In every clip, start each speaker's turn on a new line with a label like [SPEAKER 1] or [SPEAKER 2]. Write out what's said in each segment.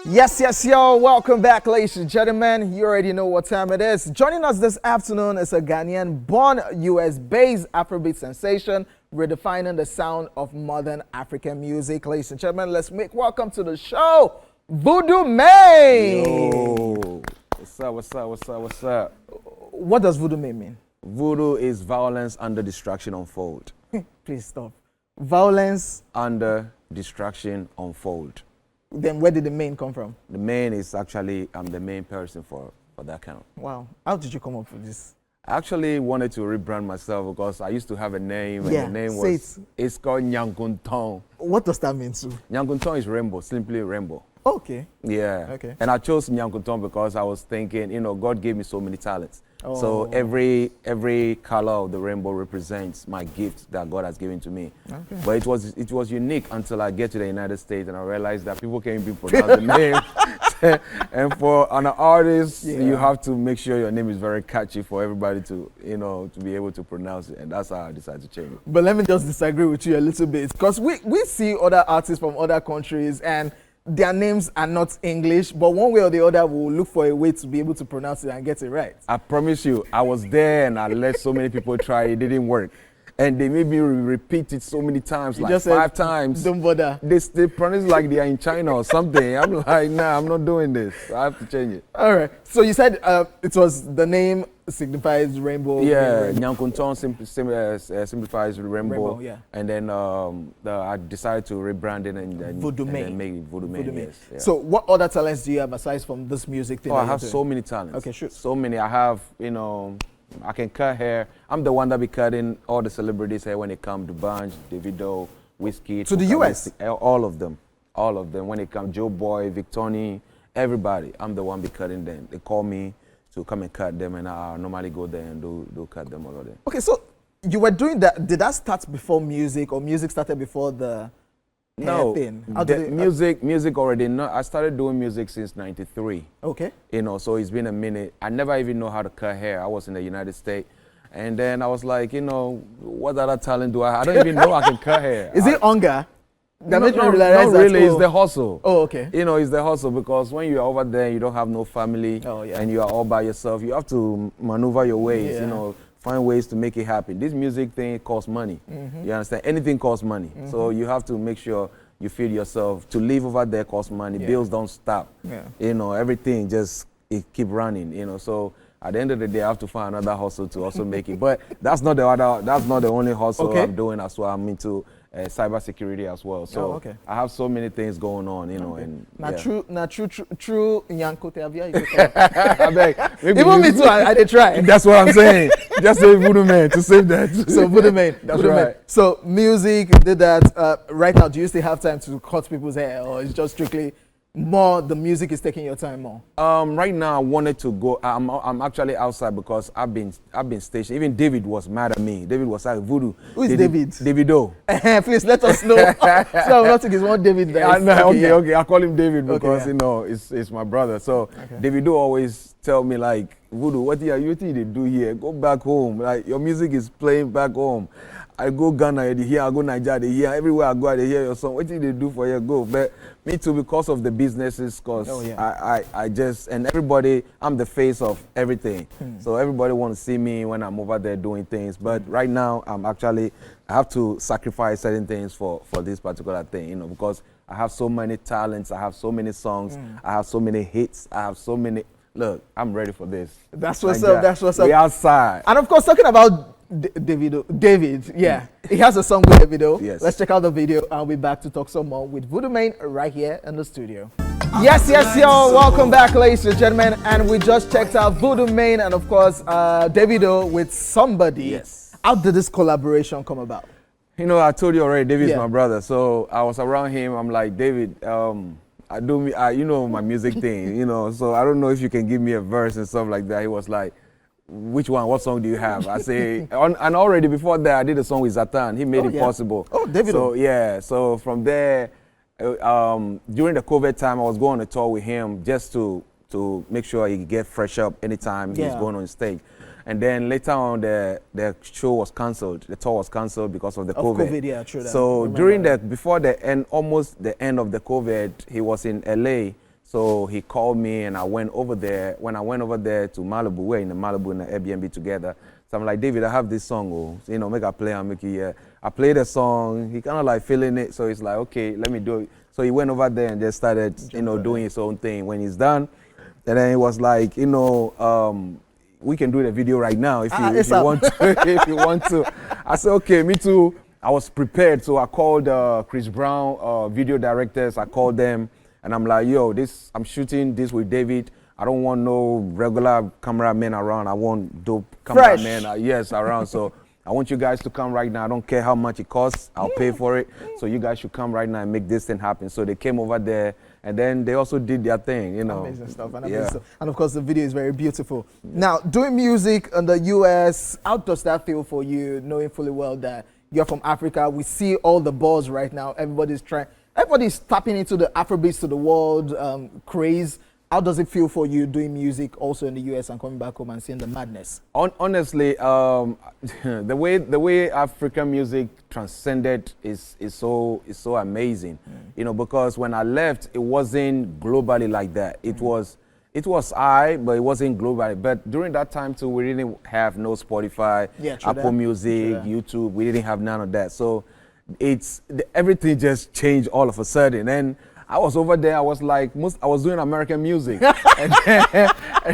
[SPEAKER 1] Yes, yo. Welcome back, ladies and gentlemen. You already know what time it is. Joining us this afternoon is a Ghanaian born US-based Afrobeat sensation, redefining the sound of modern African music. Ladies and gentlemen, let's make welcome to the show, Vudumane.
[SPEAKER 2] Yo, what's up?
[SPEAKER 1] What does Vudumane mean?
[SPEAKER 2] Voodoo is violence under distraction unfold.
[SPEAKER 1] Please stop. Violence.
[SPEAKER 2] Under distraction unfold.
[SPEAKER 1] Then where did the main come from?
[SPEAKER 2] The main is actually, I'm the main person for that kind of.
[SPEAKER 1] Wow. How did you come up with this?
[SPEAKER 2] I actually wanted to rebrand myself because I used to have a name, and
[SPEAKER 1] Yeah,
[SPEAKER 2] the name
[SPEAKER 1] say
[SPEAKER 2] was, it's called Nyankuntong.
[SPEAKER 1] What does that mean, Sue?
[SPEAKER 2] Nyankuntong is rainbow, simply rainbow.
[SPEAKER 1] Okay.
[SPEAKER 2] Yeah.
[SPEAKER 1] Okay.
[SPEAKER 2] And I chose Nyankuntong because I was thinking, God gave me so many talents.
[SPEAKER 1] Oh.
[SPEAKER 2] So every color of the rainbow represents my gift that God has given to me.
[SPEAKER 1] Okay.
[SPEAKER 2] But it was unique until I get to the United States and I realized that people can't even pronounce the name. And for an artist, you have to make sure your name is very catchy for everybody to, to be able to pronounce it. And that's how I decided to change it.
[SPEAKER 1] But let me just disagree with you a little bit, because we see other artists from other countries and their names are not English, but one way or the other we'll look for a way to be able to pronounce it and get it right.
[SPEAKER 2] I promise you, I was there and I let so many people try, it didn't work. And they made me repeat it so many times, like just 5 times.
[SPEAKER 1] Don't bother.
[SPEAKER 2] They pronounce like they are in China or something. I'm like, nah, I'm not doing this. I have to change it.
[SPEAKER 1] All right. So you said it was the name signifies rainbow.
[SPEAKER 2] Yeah, Nyankuntong simplifies rainbow.
[SPEAKER 1] Yeah.
[SPEAKER 2] And then I decided to rebrand it and
[SPEAKER 1] Vudumane.
[SPEAKER 2] then make it Vudumane. Yes, yeah.
[SPEAKER 1] So what other talents do you have aside from this music thing?
[SPEAKER 2] Oh, I have so many talents.
[SPEAKER 1] Okay, sure.
[SPEAKER 2] So many. I have, I can cut hair. I'm the one that be cutting all the celebrities' hair when they come. D'banj, Davido, Whiskey.
[SPEAKER 1] To the US?
[SPEAKER 2] All of them. All of them. When they come, Joe Boy, Victoni, everybody. I'm the one be cutting them. They call me to come and cut them, and I normally go there and do cut them all of them.
[SPEAKER 1] Okay, so you were doing that. Did that start before music, or music started before the hair thing?
[SPEAKER 2] Music already. No, I started doing music since '93.
[SPEAKER 1] Okay.
[SPEAKER 2] So it's been a minute. I never even know how to cut hair. I was in the United States. And then I was like, what other talent do I have? I don't even know I can cut hair.
[SPEAKER 1] Is it hunger?
[SPEAKER 2] Not really, it's the hustle.
[SPEAKER 1] Oh, okay.
[SPEAKER 2] It's the hustle, because when you're over there, you don't have no family, and you are all by yourself. You have to maneuver your ways, find ways to make it happen. This music thing costs money. You understand? Anything costs money. So you have to make sure you feed yourself. To live over there costs money. Bills don't stop. Everything just keep running. So at the end of the day, I have to find another hustle to also make it. But that's not the only hustle I'm doing as well. I'm into cybersecurity as well. So I have so many things going on, and
[SPEAKER 1] true Nyankote Avia.
[SPEAKER 2] Even
[SPEAKER 1] me too, I did try.
[SPEAKER 2] That's what I'm saying. Just say Vudumane to save that.
[SPEAKER 1] So Vudumane.
[SPEAKER 2] That's right.
[SPEAKER 1] So music did that. Right now, do you still have time to cut people's hair, or it's just strictly more the music is taking your time more?
[SPEAKER 2] Right now I wanted to go. I'm actually outside because I've been stationed. Even David was mad at me. David was like, Voodoo.
[SPEAKER 1] Who is David?
[SPEAKER 2] Davido.
[SPEAKER 1] Please let us know. So I'm not thinking it's one David there.
[SPEAKER 2] Okay. I call him David because it's my brother. So Davido always tell me like, Voodoo, what you think they do here? Go back home. Like, your music is playing back home. I go Ghana, they hear. I go Nigeria, they hear. Everywhere I go, they hear your song. What did they do for you? Go. But me too, because of the businesses, because I just, and everybody, I'm the face of everything. So everybody want to see me when I'm over there doing things. But right now, I have to sacrifice certain things for this particular thing, because I have so many talents. I have so many songs. I have so many hits. I have so many. Look, I'm ready for this.
[SPEAKER 1] That's what's up. That's what's up.
[SPEAKER 2] We outside.
[SPEAKER 1] And of course, talking about David, he has a song with Davido.
[SPEAKER 2] Yes.
[SPEAKER 1] Let's check out the video. I'll be back to talk some more with Vudumane right here in the studio. Yes, yo, welcome back, ladies and gentlemen. And we just checked out Vudumane and of course Davido with Somebody.
[SPEAKER 2] Yes.
[SPEAKER 1] How did this collaboration come about?
[SPEAKER 2] I told you already, David's my brother. So I was around him. I'm like, David, I my music thing, so I don't know if you can give me a verse and stuff like that. He was like, which one? What song do you have? I say, and already before that, I did a song with Zatan. He made it possible.
[SPEAKER 1] Oh, David.
[SPEAKER 2] So so from there, during the COVID time, I was going on a tour with him just to make sure he could get fresh up anytime he's going on stage. And then later on, the show was cancelled. The tour was cancelled because of the COVID.
[SPEAKER 1] Yeah, true.
[SPEAKER 2] So during almost the end of the COVID, he was in LA So he called me and I went over there. When I went over there to Malibu, we're in the Malibu in the Airbnb together. So I'm like, David, I have this song, make a play and make it, yeah. I played the song, he kind of like feeling it, so he's like, okay, let me do it. So he went over there and just started, doing his own thing. When he's done, and then he was like, we can do the video right now if you want to. If you want to. I said, okay, me too. I was prepared, so I called Chris Brown, video directors. I called them, and I'm like, yo, I'm shooting this with David. I don't want no regular cameramen around. I want dope cameramen, around. So I want you guys to come right now. I don't care how much it costs. I'll pay for it. So you guys should come right now and make this thing happen. So they came over there. And then they also did their thing,
[SPEAKER 1] Amazing stuff. And of course, the video is very beautiful. Yeah. Now, doing music in the US, how does that feel for you, knowing fully well that you're from Africa? We see all the buzz right now. Everybody's tapping into the Afrobeats to the world craze. How does it feel for you doing music also in the US and coming back home and seeing the madness?
[SPEAKER 2] Honestly, the way African music transcended is so amazing. Because when I left, it wasn't globally like that. It was but it wasn't globally. But during that time too, we didn't have no Spotify, Apple Music, YouTube. We didn't have none of that. So everything just changed all of a sudden. And I was over there, I was doing American music. and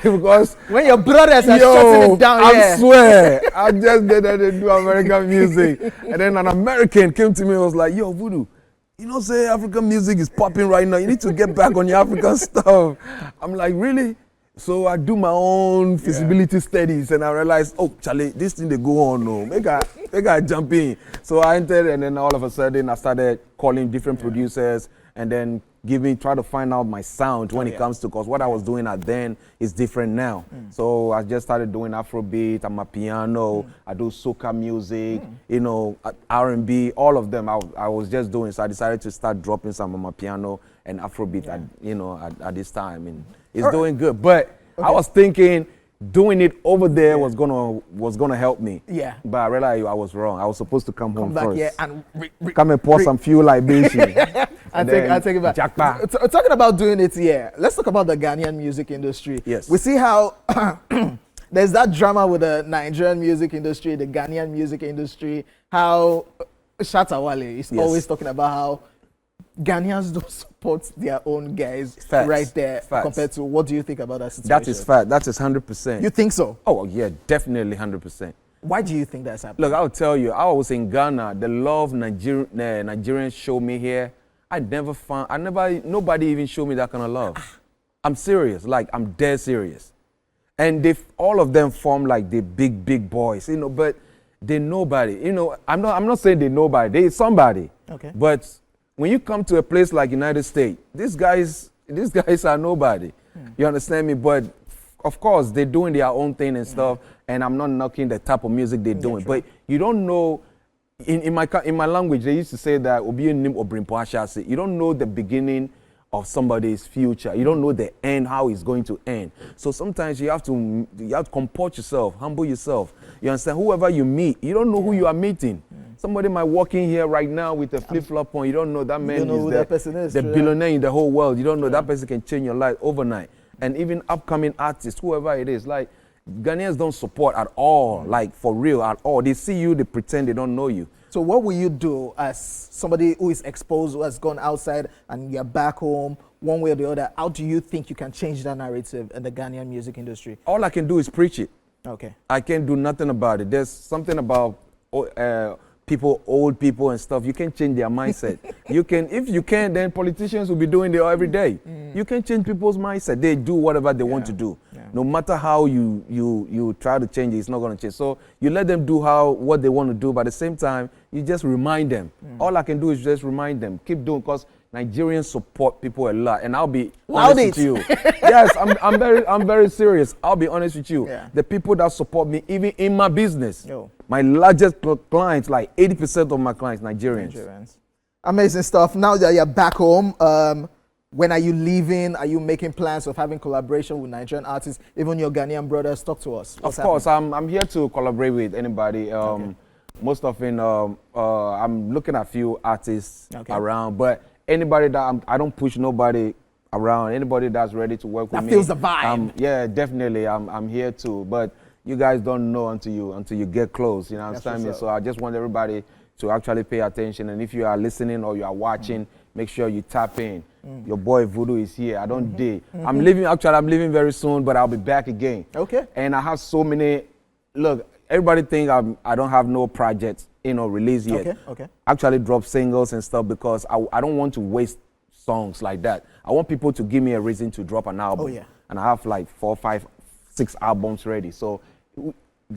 [SPEAKER 2] because
[SPEAKER 1] when your brothers are shutting it down,
[SPEAKER 2] I swear, I just did that to do American music. And then an American came to me and was like, yo, Voodoo, say African music is popping right now. You need to get back on your African stuff. I'm like, really? So I do my own feasibility studies and I realized, oh, Charlie, this thing they go on, no. Make I jump in. So I entered and then all of a sudden I started calling different producers and then try to find out my sound when it comes to, because what I was doing at then is different now. So I just started doing Afrobeat, I'm a piano, I do soca music, R&B, all of them I was just doing. So I decided to start dropping some of my piano and Afrobeat at this time. And it's doing good. But I was thinking doing it over there was gonna help me. Yeah. But I realized I was wrong. I was supposed to come home first. Yeah, and come and pour some few libations.
[SPEAKER 1] I take it back. Talking about doing it, let's talk about the Ghanaian music industry.
[SPEAKER 2] Yes.
[SPEAKER 1] We see how there's that drama with the Nigerian music industry, the Ghanaian music industry, how Shatta Wale is always talking about how Ghanaians don't support their own guys right there compared to, what do you think about that situation?
[SPEAKER 2] That is fact. That is 100%.
[SPEAKER 1] You think so?
[SPEAKER 2] Oh, yeah, definitely 100%.
[SPEAKER 1] Why do you think that's happening?
[SPEAKER 2] Look, I'll tell you, I was in Ghana. The love Nigerians show me here, nobody even showed me that kind of love. I'm serious, I'm dead serious. And all of them form like the big boys, but they're nobody. I'm not saying they're nobody, they're somebody. Okay. But when you come to a place like United States, these guys are nobody. You understand me? But of course, they're doing their own thing and stuff, and I'm not knocking the type of music they're doing. But you don't know, in my language, they used to say that you don't know the beginning of somebody's future. You don't know the end, how it's going to end. So sometimes you have to comport yourself, humble yourself. You understand? Whoever you meet, you don't know who you are meeting. Somebody might walk in here right now with a flip-flop on. You don't know that man is the billionaire in the whole world. You don't know that person can change your life overnight. And even upcoming artists, whoever it is, Ghanaians don't support at all, for real at all. They see you, they pretend they don't know you.
[SPEAKER 1] So what will you do as somebody who is exposed, who has gone outside and you're back home, one way or the other? How do you think you can change that narrative in the Ghanaian music industry?
[SPEAKER 2] All I can do is preach it.
[SPEAKER 1] Okay.
[SPEAKER 2] I can't do nothing about it. There's something about old people and stuff. You can change their mindset. If you can, then politicians will be doing it every day. You can change people's mindset. They do whatever they want to do. No matter how you try to change it, it's not going to change. So you let them do what they want to do, but at the same time, you just remind them. All I can do is just remind them. Keep doing, because Nigerians support people a lot, and I'll be honest with you. Yes, I'm very serious. I'll be honest with you. The people that support me, even in my business, my largest clients, 80% of my clients, Nigerians.
[SPEAKER 1] Amazing stuff. Now that you're back home, when are you leaving? Are you making plans of having collaboration with Nigerian artists? Even your Ghanaian brothers, talk to us.
[SPEAKER 2] Of course, I'm here to collaborate with anybody. Most often, I'm looking at few artists around, but anybody that I don't push nobody around. Anybody that's ready to work with me.
[SPEAKER 1] That feels the vibe.
[SPEAKER 2] Yeah, definitely. I'm here too. But you guys don't know until you get close. You know what I'm saying? So I just want everybody to actually pay attention. And if you are listening or you are watching, make sure you tap in. Your boy Voodoo is here. I don't dare. I'm leaving very soon, but I'll be back again.
[SPEAKER 1] Okay.
[SPEAKER 2] And I have so many. Look, everybody think I don't have no projects, released yet.
[SPEAKER 1] Okay.
[SPEAKER 2] Actually drop singles and stuff because I don't want to waste songs like that. I want people to give me a reason to drop an album.
[SPEAKER 1] Oh yeah.
[SPEAKER 2] And I have like 4, 5, 6 albums ready. So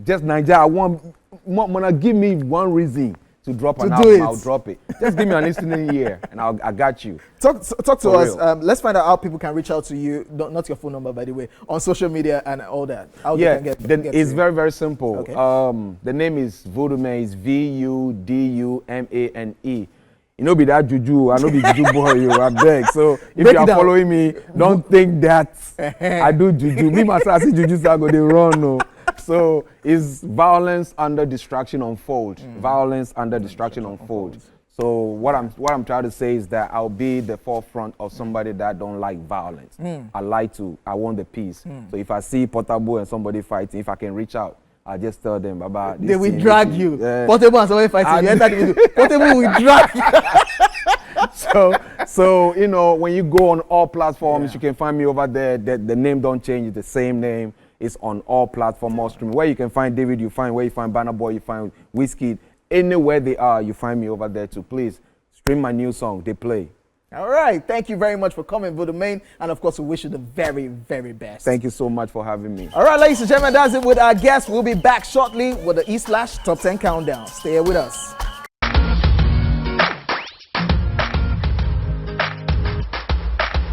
[SPEAKER 2] just Nigeria, I want to give me one reason to drop an album. I'll drop it. Just give me an listening ear, and I got you.
[SPEAKER 1] Talk to us. Let's find out how people can reach out to you. Not your phone number, by the way, on social media and all that. How they can get
[SPEAKER 2] it's very, very simple.
[SPEAKER 1] Okay.
[SPEAKER 2] The name is Vudumane. It's Vudumane. You know, be that juju. I know be juju boy. I beg. So if you are following me, don't think that I do juju. Me myself, I see juju, so I go they run. No. So it's violence under distraction unfold. Violence under distraction unfold. So what I'm trying to say is that I'll be the forefront of somebody that don't like violence. I want the peace. So if I see Portable and somebody fighting, if I can reach out, I just tell them about this.
[SPEAKER 1] They will drag you. Portable and somebody fighting. You enter the video. Portable will drag you.
[SPEAKER 2] So when you go on all platforms, you can find me over there. The name don't change. It's the same name. It's on all platforms, all streaming. Where you can find David, you find. Where you find Banner Boy, you find Whiskey. Anywhere they are, you find me over there too. Please stream my new song. They play.
[SPEAKER 1] All right. Thank you very much for coming, Vudumane. And of course, we wish you the very, very best.
[SPEAKER 2] Thank you so much for having me.
[SPEAKER 1] All right, ladies and gentlemen, that's it with our guests. We'll be back shortly with the E/Top 10 Countdown. Stay here with us.